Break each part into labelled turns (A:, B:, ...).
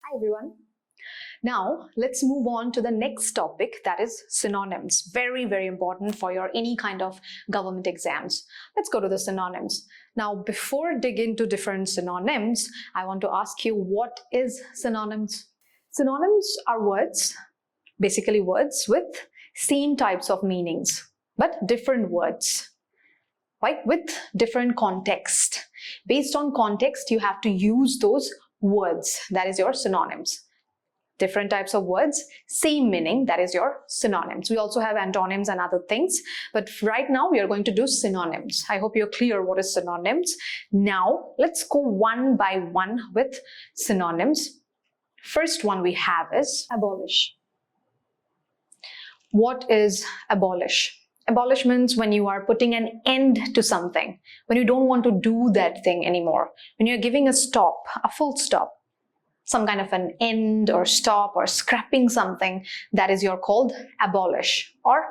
A: Hi everyone. Now let's move on to the next topic, that is synonyms. Very, very important for your any kind of government exams. Let's go to the synonyms. Now before dig into different synonyms, I want to ask you, what is synonyms? Synonyms are words, basically words with same types of meanings, but different words, right? With different context. Based on context, you have to use those words, that is your synonyms. Different types of words, same meaning, that is your synonyms. We also have antonyms and other things, but right now we are going to do synonyms. I hope you're clear what is synonyms. Now let's go one by one with synonyms. First one we have is abolish. What is abolish? Abolish means when you are putting an end to something, when you don't want to do that thing anymore, when you're giving a stop, a full stop, some kind of an end or stop or scrapping something, that is called abolish. Or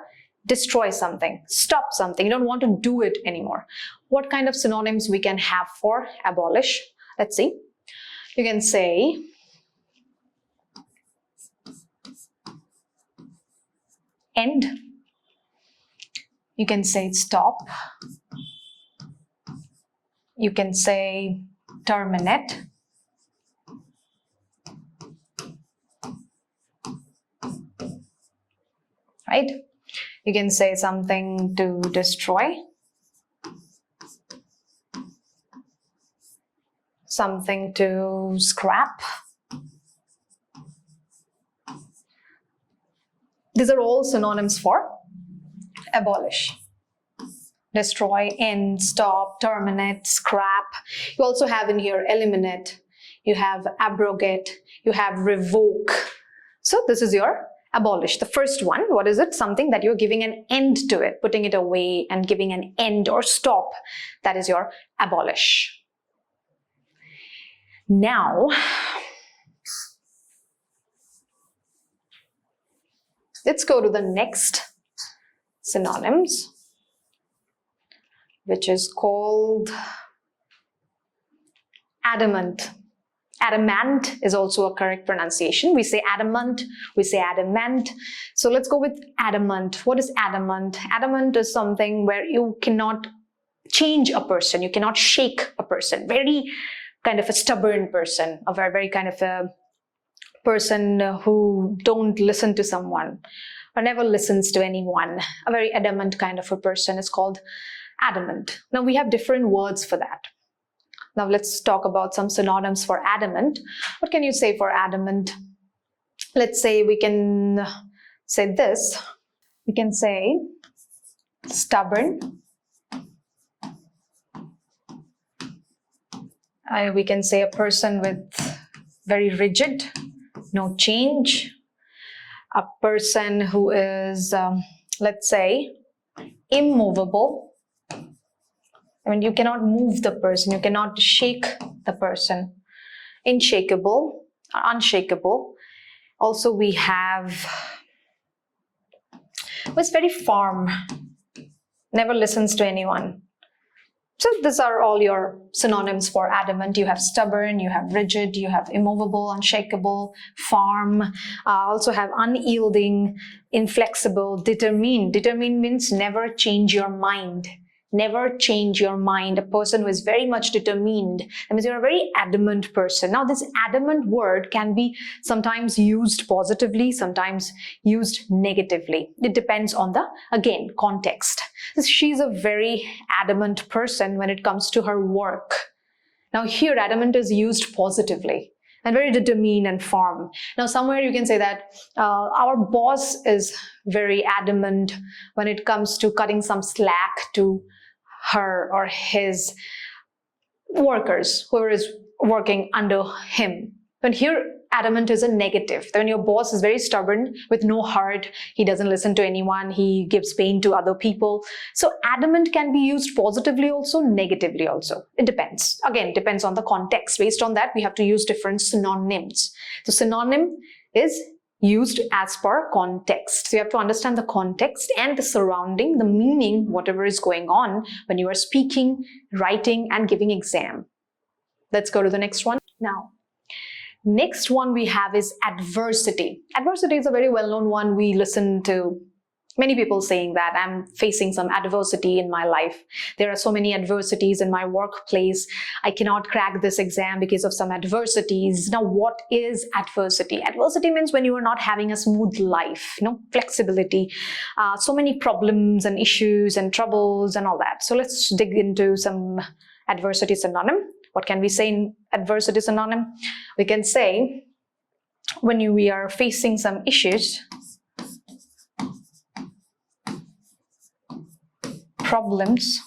A: destroy something, stop something, you don't want to do it anymore. What kind of synonyms we can have for abolish? Let's see. You can say end. You can say stop. You can say terminate. Right? You can say something to destroy, something to scrap. These are all synonyms for abolish. Destroy, end, stop, terminate, scrap. You also have in here eliminate, you have abrogate, you have revoke. So this is your abolish. The first one, what is it? Something that you're giving an end to it, putting it away and giving an end or stop. That is your abolish. Now, let's go to the next synonyms, which is called adamant. Adamant is also a correct pronunciation. We say adamant, we say adamant. So let's go with adamant. What is adamant? Adamant is something where you cannot change a person, you cannot shake a person. Very kind of a stubborn person, a very kind of a person who don't listen to someone or never listens to anyone. A very adamant kind of a person is called adamant. Now we have different words for that. Now let's talk about some synonyms for adamant. What can you say for adamant? Let's say we can say this. We can say stubborn. We can say a person with very rigid, no change. A person who is, let's say, immovable. I mean, you cannot move the person, you cannot shake the person. Unshakable. Also, we have, who's very firm, never listens to anyone. So these are all your synonyms for adamant. You have stubborn, you have rigid, you have immovable, unshakable, firm. Also have unyielding, inflexible, determined. Determined means never change your mind. Never change your mind. A person who is very much determined. That means you're a very adamant person. Now this adamant word can be sometimes used positively, sometimes used negatively. It depends on the, again, context. She's a very adamant person when it comes to her work. Now here adamant is used positively and very determined and firm. Now somewhere you can say that our boss is very adamant when it comes to cutting some slack to her or his workers, whoever is working under him. But here adamant is a negative. When your boss is very stubborn with no heart, he doesn't listen to anyone, he gives pain to other people. So adamant can be used positively also, negatively also. It depends. Again, depends on the context. Based on that, we have to use different synonyms. So synonym is used as per context. So you have to understand the context and the surrounding, the meaning, whatever is going on when you are speaking, writing, and giving exam. Let's go to the next one. Now, Next one we have is adversity. Adversity is a very well-known one. We listen to many people saying that I'm facing some adversity in my life. There are so many adversities in my workplace. I cannot crack this exam because of some adversities. Now, what is adversity? Adversity means when you are not having a smooth life, flexibility, so many problems and issues and troubles and all that. So let's dig into some adversity synonym. What can we say in adversity synonym? We can say when we are facing some issues, problems,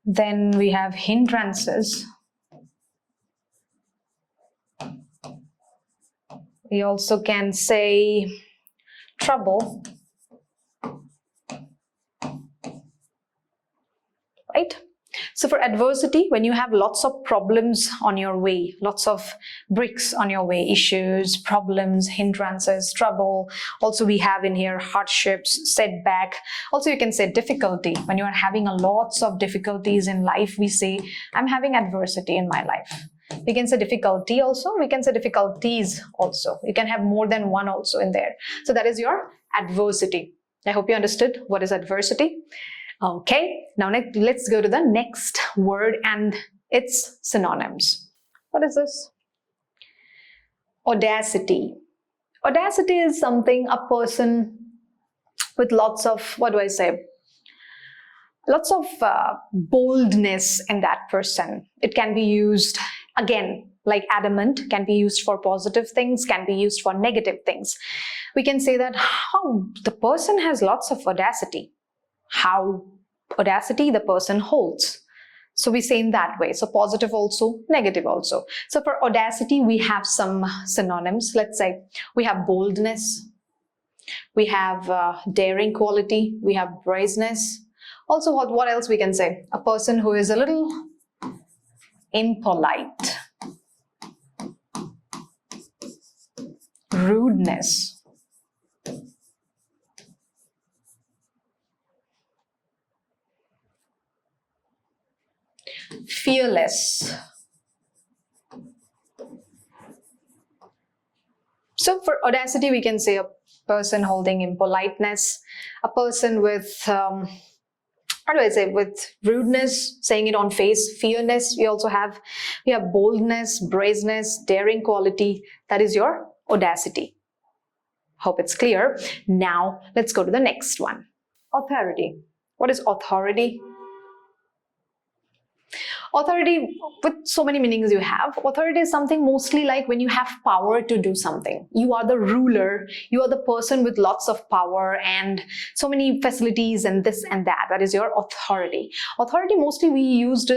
A: then we have hindrances. We also can say trouble, right? So for adversity, when you have lots of problems on your way, lots of bricks on your way, issues, problems, hindrances, trouble. Also we have in here hardships, setback. Also you can say difficulty. When you are having lots of difficulties in life, we say, I'm having adversity in my life. We can say difficulty also. We can say difficulties also. You can have more than one also in there. So that is your adversity. I hope you understood what is adversity. Okay, now let's go to the next word and its synonyms. What is this? Audacity. Audacity is something, a person with lots of, lots of boldness in that person. It can be used, again, like adamant, can be used for positive things, can be used for negative things. We can say that the person has lots of audacity. How audacity the person holds. So we say in that way. So positive also, negative also. So for audacity, we have some synonyms. Let's say we have boldness, we have daring quality, we have brazeness. Also, what else we can say? A person who is a little impolite, rudeness, fearless. So for audacity, we can say a person holding impoliteness, a person with, with rudeness, saying it on face, fearless. We have boldness, brazeness, daring quality. That is your audacity. Hope it's clear. Now let's go to the next one. Authority. What is authority? Authority, with so many meanings you have, authority is something mostly like when you have power to do something. You are the ruler, you are the person with lots of power and so many facilities and this and that. That is your authority. Authority mostly we used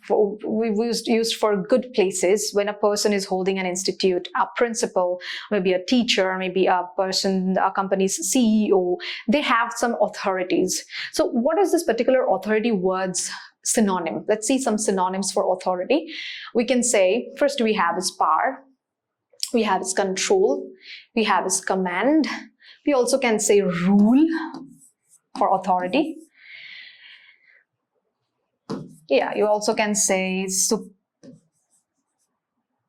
A: for good places when a person is holding an institute, a principal, maybe a teacher, maybe a person, a company's CEO. They have some authorities. So what is this particular authority word's synonym? Let's see some synonyms for authority. We can say, first we have is power, we have is control, we have is command. We also can say rule for authority. Yeah, you also can say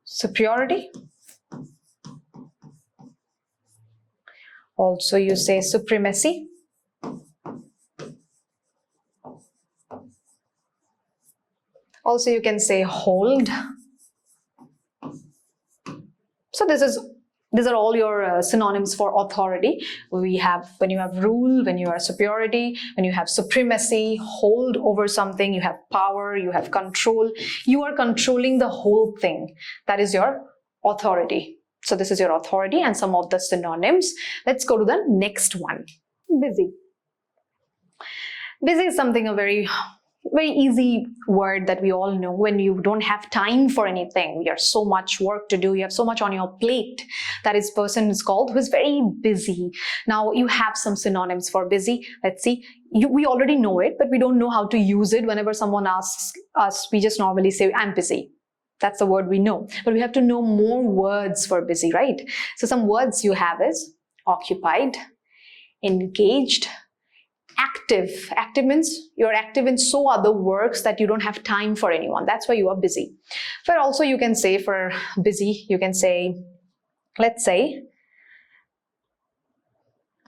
A: superiority. Also you say supremacy. Also you can say hold. So these are all your synonyms for authority. We have when you have rule, when you have superiority, when you have supremacy, hold over something, you have power, you have control. You are controlling the whole thing. That is your authority. So this is your authority and some of the synonyms. Let's go to the next one. Busy. Busy is something a very easy word that we all know. When you don't have time for anything, you have so much work to do, you have so much on your plate, that is person is called who is very busy. Now you have some synonyms for busy. Let's see. We already know it, but we don't know how to use it. Whenever someone asks us, we just normally say, I'm busy. That's the word we know. But we have to know more words for busy, right? So some words you have is occupied, engaged, Active. Active means you're active in so other works that you don't have time for anyone. That's why you are busy. But also you can say for busy, you can say, let's say,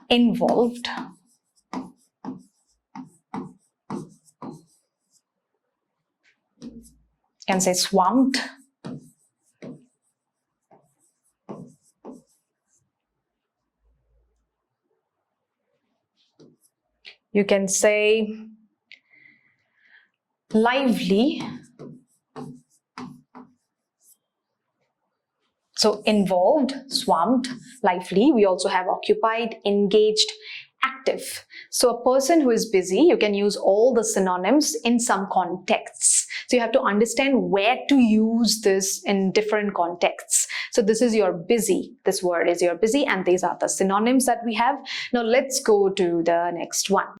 A: involved. You can say swamped. You can say lively. So involved, swamped, lively. We also have occupied, engaged, active. So a person who is busy, you can use all the synonyms in some contexts. So you have to understand where to use this in different contexts. So this is your busy. This word is your busy, and these are the synonyms that we have. Now let's go to the next one.